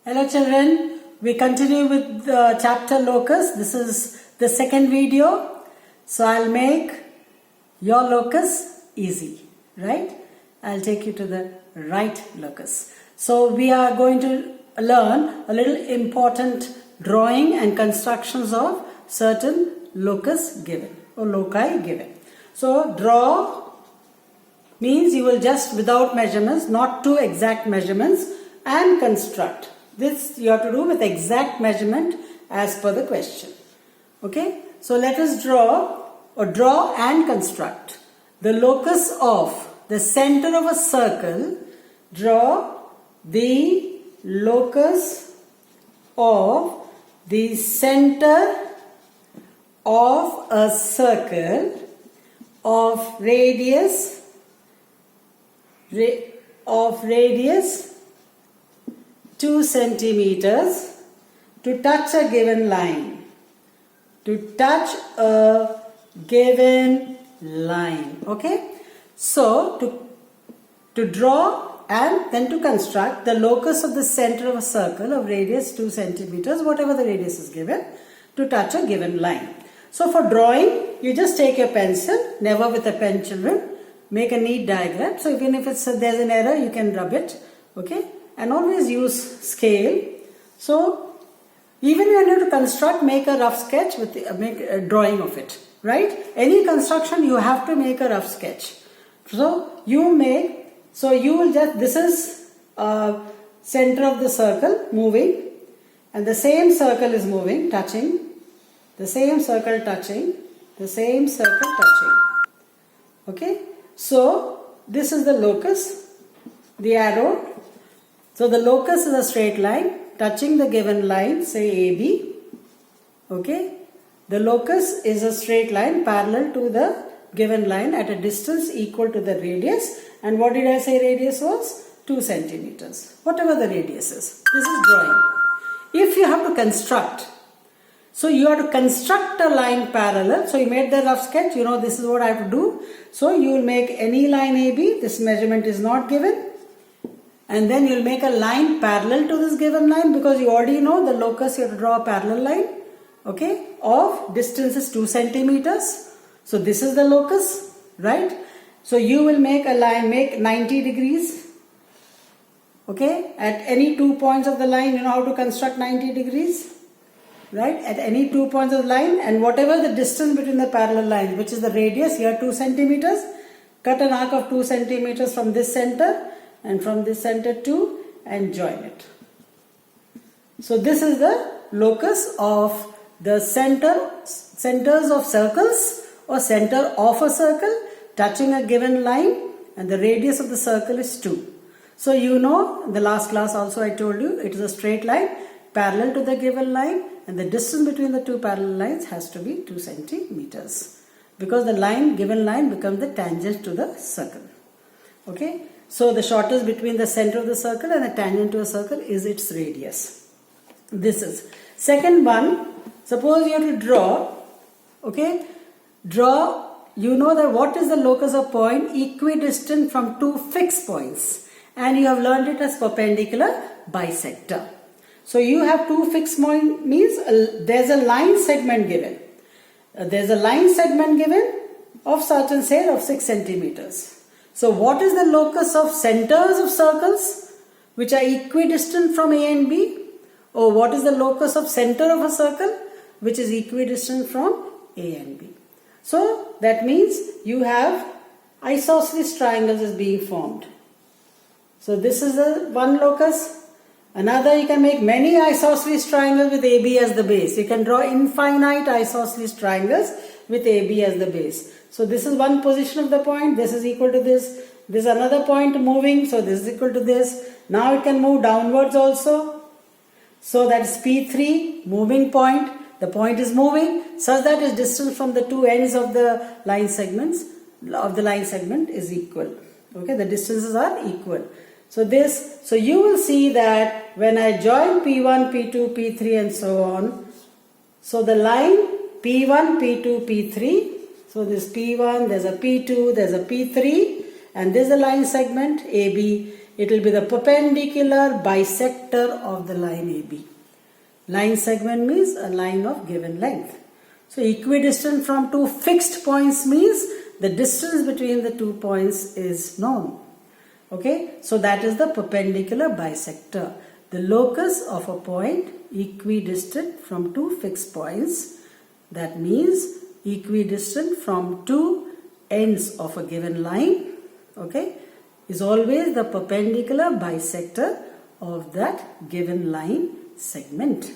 Hello children, we continue with the chapter Locus. This is the second video. So I'll make your locus easy, right? I'll take you to the right locus. So we are going to learn a little important drawing and constructions of certain locus given or loci given. So draw means you will just without measurements, not too exact measurements, and construct. This you have to do with exact measurement as per the question. Okay, so let us draw and construct the locus of the center of a circle. Draw the locus of the center of a circle of radius 2 centimeters to touch a given line. To touch a given line. Okay. So to draw and then to construct the locus of the center of a circle of radius 2 centimeters, whatever the radius is given, to touch a given line. So for drawing, you just take your pencil, never with a pen children, make a neat diagram. So even if there's an error, you can rub it. Okay. And always use scale. So even when you have to construct, make a rough sketch with make a drawing of it, right? Any construction you have to make a rough sketch. So you will just, this is center of the circle moving, and the same circle is moving, touching, the same circle touching, the same circle touching. Okay, so this is the locus, the arrow. So the locus is a straight line touching the given line, say AB. Okay. The locus is a straight line parallel to the given line at a distance equal to the radius. And what did I say radius was? 2 centimeters. Whatever the radius is. This is drawing. If you have to construct, so you have to construct a line parallel. So you made the rough sketch, you know this is what I have to do. So you will make any line AB. This measurement is not given. And then you will make a line parallel to this given line, because you already know the locus, you have to draw a parallel line, okay, of distance is 2 centimeters. So this is the locus, right? So you will make a line, make 90 degrees, okay, at any 2 points of the line. You know how to construct 90 degrees, right? At any 2 points of the line, and whatever the distance between the parallel lines, which is the radius, here 2 centimeters, cut an arc of 2 centimeters from this center and from this center to, and join it. So this is the locus of the centers of circles, or center of a circle touching a given line, and the radius of the circle is 2. So you know, in the last class also I told you, it is a straight line parallel to the given line, and the distance between the two parallel lines has to be 2 centimeters, because the line, given line, becomes the tangent to the circle. Okay. So the shortest between the center of the circle and the tangent to a circle is its radius. This is. Second one, suppose you have to draw, okay, you know that what is the locus of point equidistant from two fixed points, and you have learned it as perpendicular bisector. So you have two fixed points, means there's a line segment given. There's a line segment given of certain, say, of 6 centimeters. So what is the locus of centers of circles which are equidistant from A and B? Or what is the locus of center of a circle which is equidistant from A and B? So that means you have isosceles triangles is being formed. So this is the one locus. Another, you can make many isosceles triangles with AB as the base. You can draw infinite isosceles triangles with AB as the base. So this is one position of the point, this is equal to this. This is another point moving, so this is equal to this. Now it can move downwards also. So that is P3, moving point. The point is moving such that its distance from the two ends of the line segments, of the line segment, is equal. Okay, the distances are equal. So you will see that when I join P1, P2, P3 and so on, so the line P1, P2, P3, so this P1, there's a P2, there's a P3, and this is a line segment AB. It will be the perpendicular bisector of the line AB. Line segment means a line of given length. So equidistant from two fixed points means the distance between the 2 points is known. Okay, so that is the perpendicular bisector. The locus of a point equidistant from two fixed points, that means equidistant from two ends of a given line, okay, is always the perpendicular bisector of that given line segment,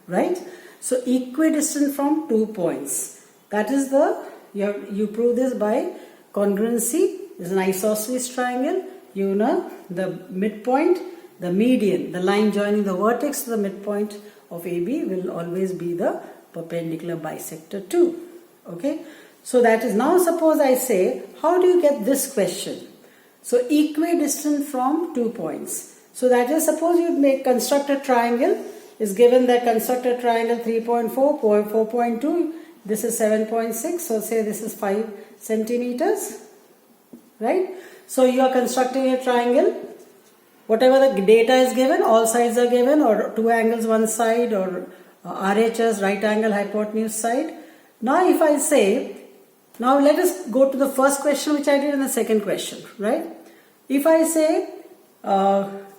right? So equidistant from 2 points, that is the, you prove this by congruency. Is an isosceles triangle. You know the midpoint, the median, the line joining the vertex to the midpoint of AB will always be the perpendicular bisector too. Okay, so that is, now suppose I say, how do you get this question? So equidistant from 2 points. So that is, suppose you construct a triangle, is given that construct a triangle 3.4, 4.2, this is 7.6, so say this is 5 centimeters, right? So you are constructing a triangle, whatever the data is given, all sides are given, or two angles one side, or RHS, right angle hypotenuse side. Now if I say, now let us go to the first question which I did and the second question, right? If I say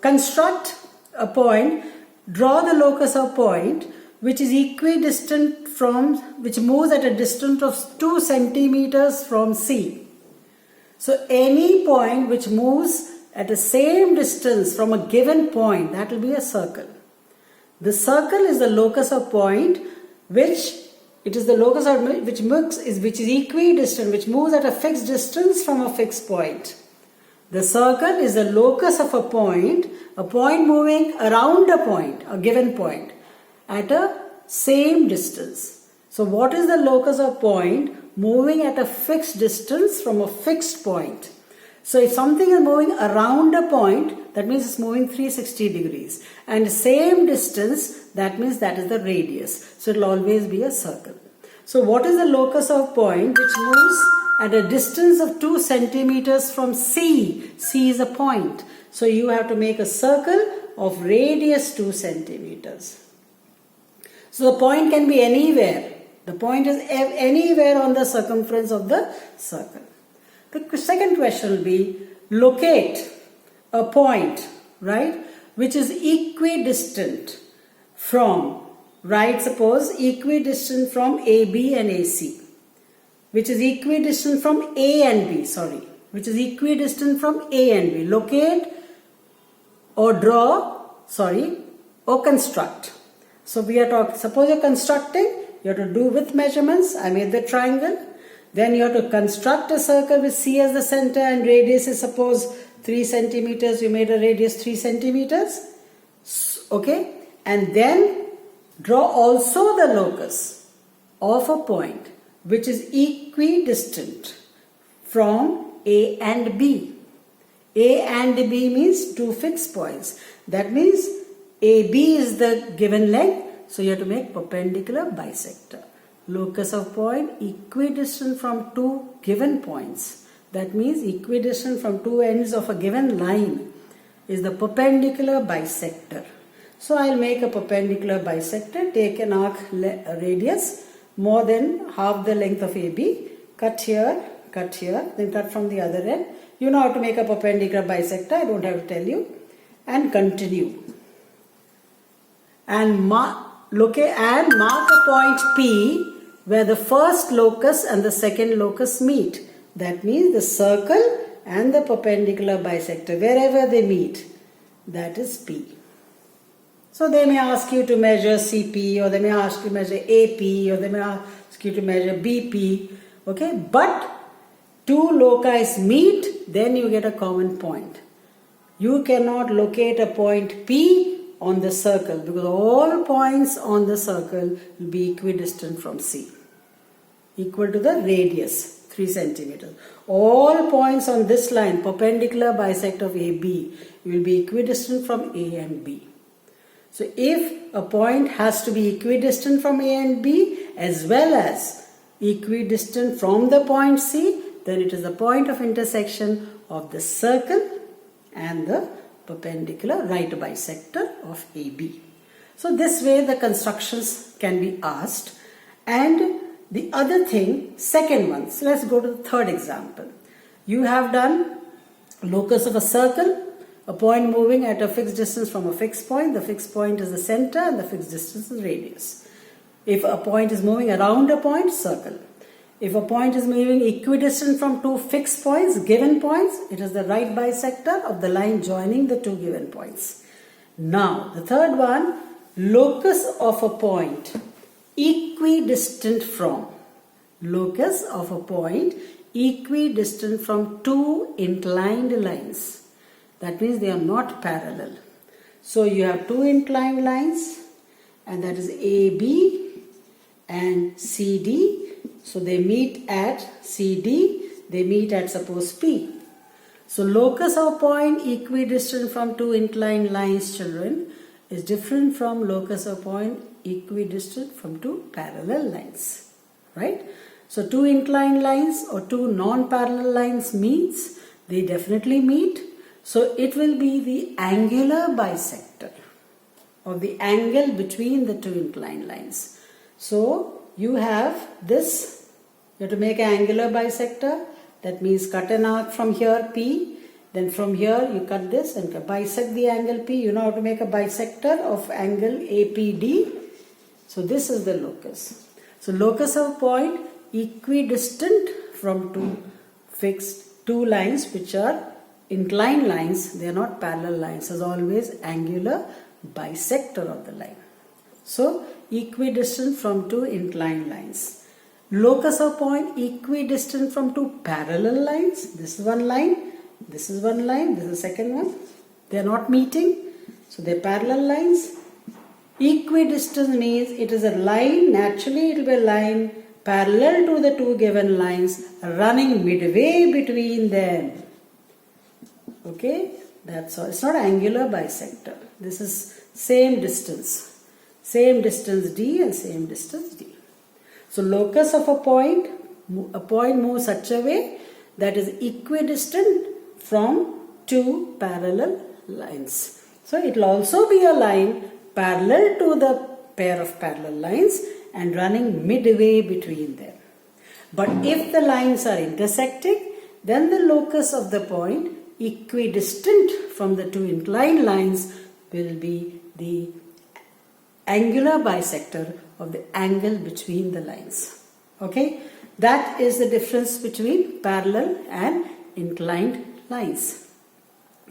construct a point, draw the locus of point which is equidistant from, which moves at a distance of 2 centimeters from C. So any point which moves at the same distance from a given point, that will be a circle. The circle is the locus of point which, it is the locus of which is equidistant, which moves at a fixed distance from a fixed point. The circle is the locus of a point moving around a point, a given point, at a same distance. So what is the locus of point? Moving at a fixed distance from a fixed point. So if something is moving around a point, that means it's moving 360 degrees. And same distance, that means that is the radius. So it will always be a circle. So what is the locus of point which moves at a distance of 2 centimeters from C? C is a point. So you have to make a circle of radius 2 centimeters. So the point can be anywhere. The point is anywhere on the circumference of the circle. The second question will be, locate a point, right, which is equidistant from, right, suppose equidistant from AB and AC, which is equidistant from A and B, which is equidistant from A and B. Locate or draw, or construct. So we are talking, suppose you're constructing, you have to do with measurements. I made the triangle. Then you have to construct a circle with C as the center and radius is, suppose 3 centimeters. You made a radius 3 centimeters. Okay. And then draw also the locus of a point which is equidistant from A and B. A and B means two fixed points. That means AB is the given length. So you have to make perpendicular bisector. Locus of point equidistant from two given points. That means equidistant from two ends of a given line is the perpendicular bisector. So I'll make a perpendicular bisector. Take an arc radius more than half the length of AB. Cut here, then cut from the other end. You know how to make a perpendicular bisector. I don't have to tell you. And continue. And mark a point P where the first locus and the second locus meet. That means the circle and the perpendicular bisector, wherever they meet, that is P. So they may ask you to measure CP, or they may ask you to measure AP, or they may ask you to measure BP. Okay, but two loci meet, then you get a common point. You cannot locate a point P on the circle because all points on the circle will be equidistant from C, equal to the radius 3 centimeters. All points on this line, perpendicular bisector of AB, will be equidistant from A and B. So if a point has to be equidistant from A and B as well as equidistant from the point C, then it is the point of intersection of the circle and the perpendicular right bisector of AB. So this way the constructions can be asked. And the other thing, second one, so let's go to the third example. You have done locus of a circle, a point moving at a fixed distance from a fixed point. The fixed point is the center and the fixed distance is radius. If a point is moving around a point, circle. If a point is moving equidistant from two fixed points, given points, it is the right bisector of the line joining the two given points. Now, the third one, locus of a point equidistant from. Locus of a point equidistant from two inclined lines. That means they are not parallel. So you have two inclined lines, and that is AB and CD. So they meet at CD, they meet at suppose P. So locus of a point equidistant from two inclined lines, children, is different from locus of a point equidistant from two parallel lines. Right? So two inclined lines or two non-parallel lines meets, they definitely meet. So it will be the angular bisector of the angle between the two inclined lines. So you have this, you have to make an angular bisector. That means cut an arc from here P, then from here you cut this and bisect the angle P. You know how to make a bisector of angle APD. So this is the locus. So locus of point equidistant from two lines which are inclined lines, they are not parallel lines, as always angular bisector of the line. So equidistant from two inclined lines. Locus of point equidistant from two parallel lines. This is one line, this is one line, this is the second one. They are not meeting, so they are parallel lines. Equidistant means it is a line, naturally it will be a line parallel to the two given lines running midway between them. Okay, that's all. It's not angular bisector. This is same distance D and same distance D. So locus of a point moves such a way that is equidistant from two parallel lines. So it will also be a line parallel to the pair of parallel lines and running midway between them. But if the lines are intersecting, then the locus of the point equidistant from the two inclined lines will be the angular bisector of the angle between the lines. Okay, that is the difference between parallel and inclined lines.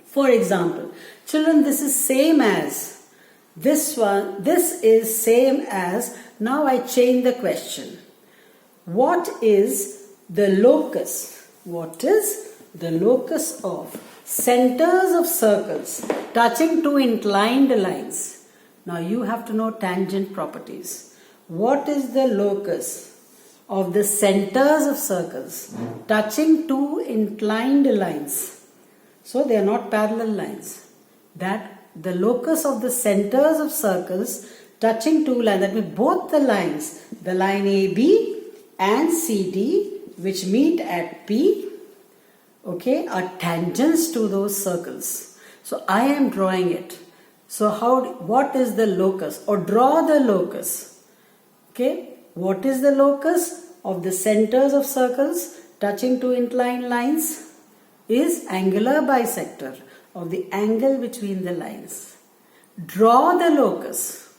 For example, children, this is same as this one. This is same as. Now I change the question. What is the locus? What is the locus of centers of circles touching two inclined lines? Now you have to know tangent properties. What is the locus of the centers of circles touching two inclined lines? So they are not parallel lines. That the locus of the centers of circles touching two lines, that means both the lines, the line AB and CD, which meet at P, okay, are tangents to those circles. So I am drawing it. So what is the locus? Or draw the locus. Okay, what is the locus of the centers of circles touching two inclined lines? Is angular bisector of the angle between the lines. Draw the locus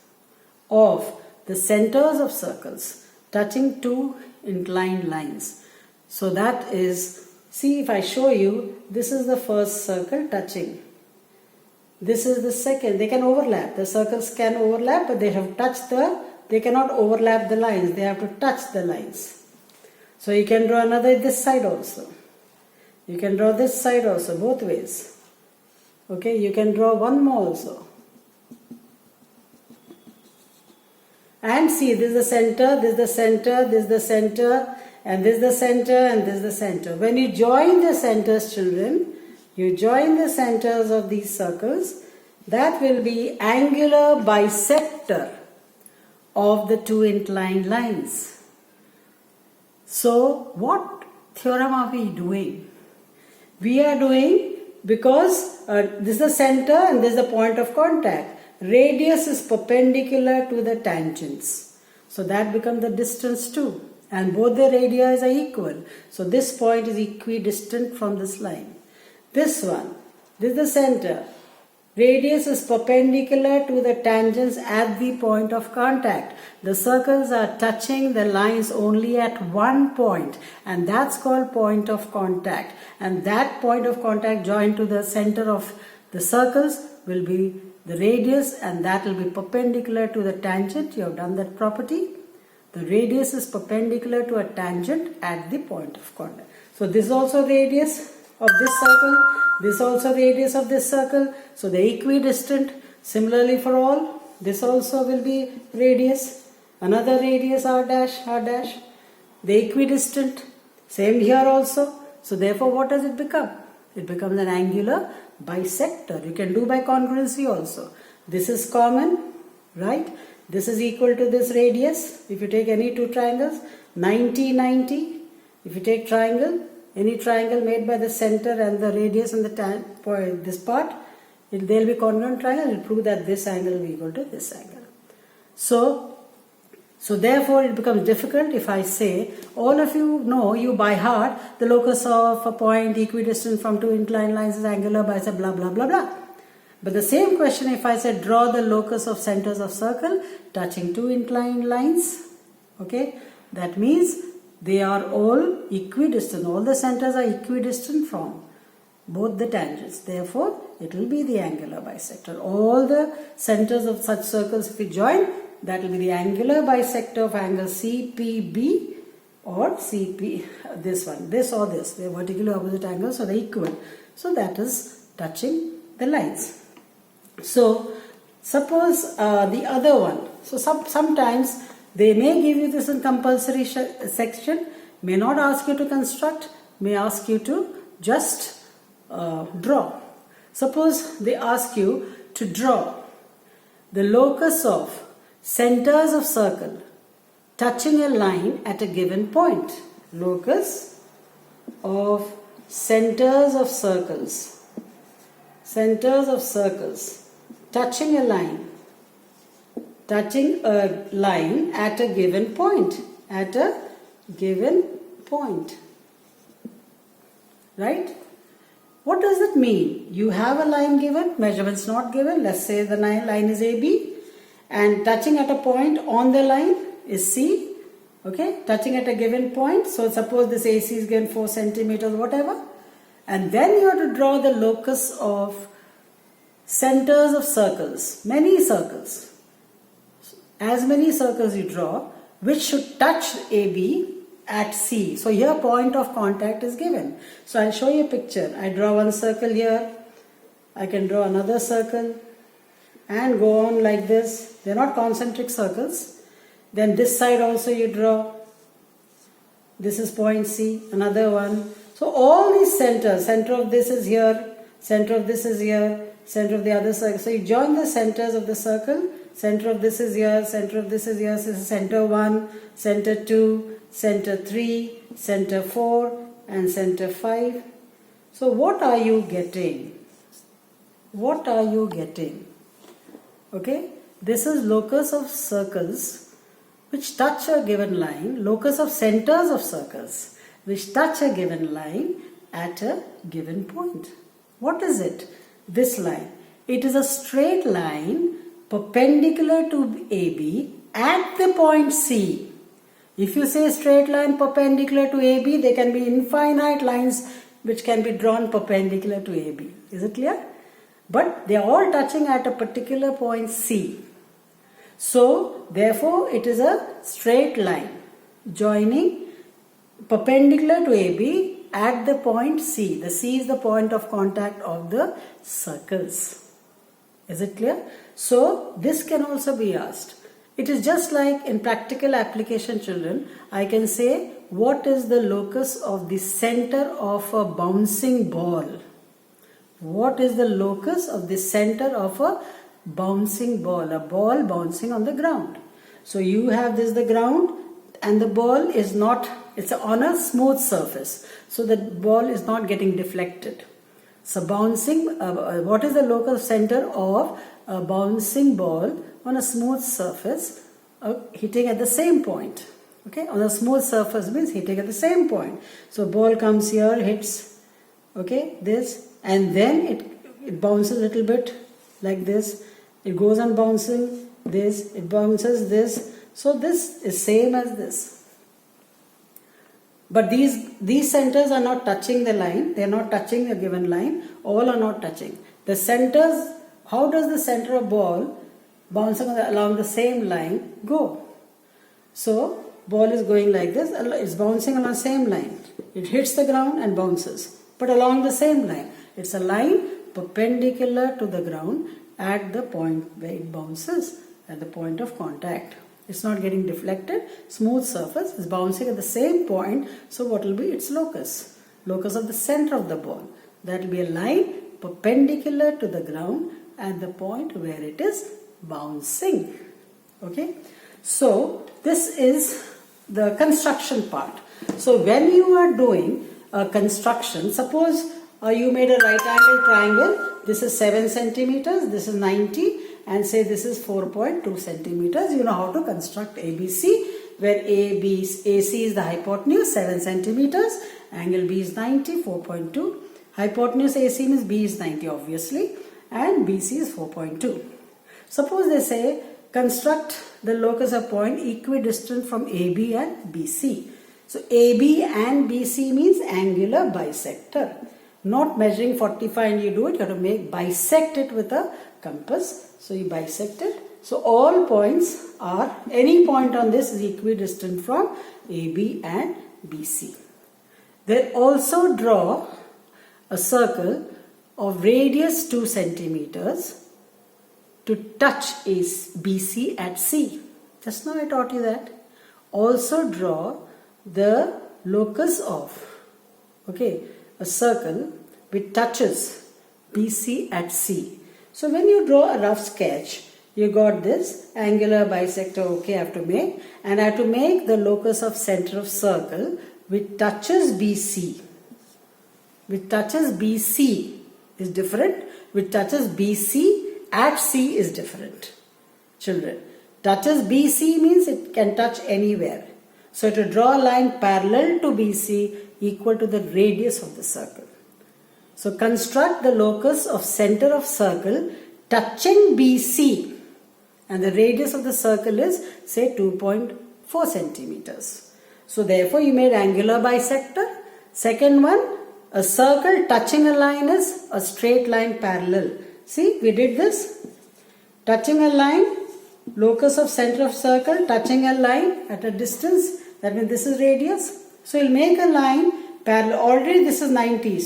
of the centers of circles touching two inclined lines. So that is, see, if I show you, this is the first circle touching. This is the second. They can overlap. The circles can overlap, but they cannot overlap the lines. They have to touch the lines. So you can draw another this side also. You can draw this side also, both ways. Okay, you can draw one more also. And see, this is the center, this is the center, this is the center, and this is the center, and this is the center. When you join the centers, children, you join the centers of these circles, that will be angular bisector of the two inclined lines. So, what theorem are we doing? We are doing Because this is the center and this is the point of contact. Radius is perpendicular to the tangents. So that becomes the distance too. And both the radii are equal. So this point is equidistant from this line. This one, this is the center. Radius is perpendicular to the tangents at the point of contact. The circles are touching the lines only at one point, and that's called point of contact. And that point of contact joined to the center of the circles will be the radius, and that will be perpendicular to the tangent. You have done that property. The radius is perpendicular to a tangent at the point of contact. So this is also radius of this circle. This is also radius of this circle. So they are equidistant. Similarly for all, this also will be radius. Another radius r dash, r dash. They are equidistant. Same here also. So therefore what does it become? It becomes an angular bisector. You can do by congruency also. This is common, right? This is equal to this radius. If you take any two triangles, 90, 90. If you take triangle, any triangle made by the center and the radius and the this part, they'll be congruent triangle. It will prove that this angle will be equal to this angle. So therefore it becomes difficult if I say, all of you know, you by heart, the locus of a point equidistant from two inclined lines is angular bisect, blah blah blah blah. But the same question if I say draw the locus of centers of circle touching two inclined lines, okay, that means they are all equidistant. All the centers are equidistant from both the tangents. Therefore, it will be the angular bisector. All the centers of such circles, if we join, that will be the angular bisector of angle CPB or CP, this one, this or this. They are vertically opposite angles, so they are equal. So that is touching the lines. So suppose the other one. So sometimes they may give you this in compulsory section, may not ask you to construct, may ask you to just draw. Suppose they ask you to draw the locus of centers of circle touching a line at a given point. Locus of centers of circles. Centers of circles touching a line at a given point. At a given point. Right? What does it mean? You have a line given, measurements not given. Let's say the line is AB, and touching at a point on the line is C. Okay, touching at a given point. So suppose this AC is given 4 centimeters, whatever. And then you have to draw the locus of centers of circles, many circles. As many circles you draw, which should touch AB at C. So here point of contact is given. So I'll show you a picture. I draw one circle here. I can draw another circle and go on like this. They're not concentric circles. Then this side also you draw. This is point C, another one. So all these centers, center of this is here, center of this is here, center of the other circle. So you join the centers of the circle. Center of this is here, center of this is here. So this is center 1, center 2, center 3, center 4 and center 5. So what are you getting? What are you getting? Okay, this is locus of circles which touch a given line, locus of centers of circles which touch a given line at a given point. What is it? This line. It is a straight line perpendicular to AB at the point C. If you say straight line perpendicular to AB, there can be infinite lines which can be drawn perpendicular to AB. Is it clear? But they are all touching at a particular point C. So, therefore, it is a straight line joining perpendicular to AB at the point C. The C is the point of contact of the circles. Is it clear? So, this can also be asked. It is just like in practical application, children, I can say what is the locus of the center of a bouncing ball? What is the locus of the center of a bouncing ball? A ball bouncing on the ground. So you have this the ground and the ball is not, it's on a smooth surface. So the ball is not getting deflected. So bouncing, what is the locus center of a bouncing ball on a smooth surface hitting at the same point? Okay, on a smooth surface means hitting at the same point. So ball comes here, hits, okay, this, and then it bounces a little bit like this. It goes on bouncing this, it bounces this. So this is same as this. But these centers are not touching the line. They are not touching the given line. All are not touching. The centers, how does the center of ball bouncing along the same line go? So ball is going like this. It's bouncing along the same line. It hits the ground and bounces. But along the same line. It's a line perpendicular to the ground at the point where it bounces, at the point of contact. It's not getting deflected. Smooth surface is bouncing at the same point. So what will be its locus? Locus of the center of the ball. That will be a line perpendicular to the ground at the point where it is bouncing. Okay. So this is the construction part. So when you are doing a construction, suppose you made a right angle triangle. This is 7 centimeters. This is 90. And say this is 4.2 centimeters. You know how to construct ABC, where AC is the hypotenuse, 7 centimeters. Angle B is 90, 4.2. Hypotenuse AC means B is 90 obviously. And BC is 4.2. Suppose they say construct the locus of point equidistant from AB and BC. So AB and BC means angular bisector. Not measuring 45 and you do it, you have to bisect it with a compass. So you bisect it. So all points are, any point on this is equidistant from AB and BC. Then also draw a circle of radius 2 centimeters to touch BC at C. Just now I taught you that. Also draw the locus of, okay, a circle which touches BC at C. So when you draw a rough sketch, you got this angular bisector, okay, I have to make, and I have to make the locus of center of circle which touches BC. Which touches BC is different, which touches BC at C is different. Children, touches BC means it can touch anywhere. So to draw a line parallel to BC equal to the radius of the circle. So construct the locus of center of circle touching BC, and the radius of the circle is say 2.4 centimeters. So therefore you made angular bisector. Second one, a circle touching a line is a straight line parallel. See, we did this. Touching a line, locus of center of circle touching a line at a distance. That means this is radius. So you'll make a line parallel. Already this is 90.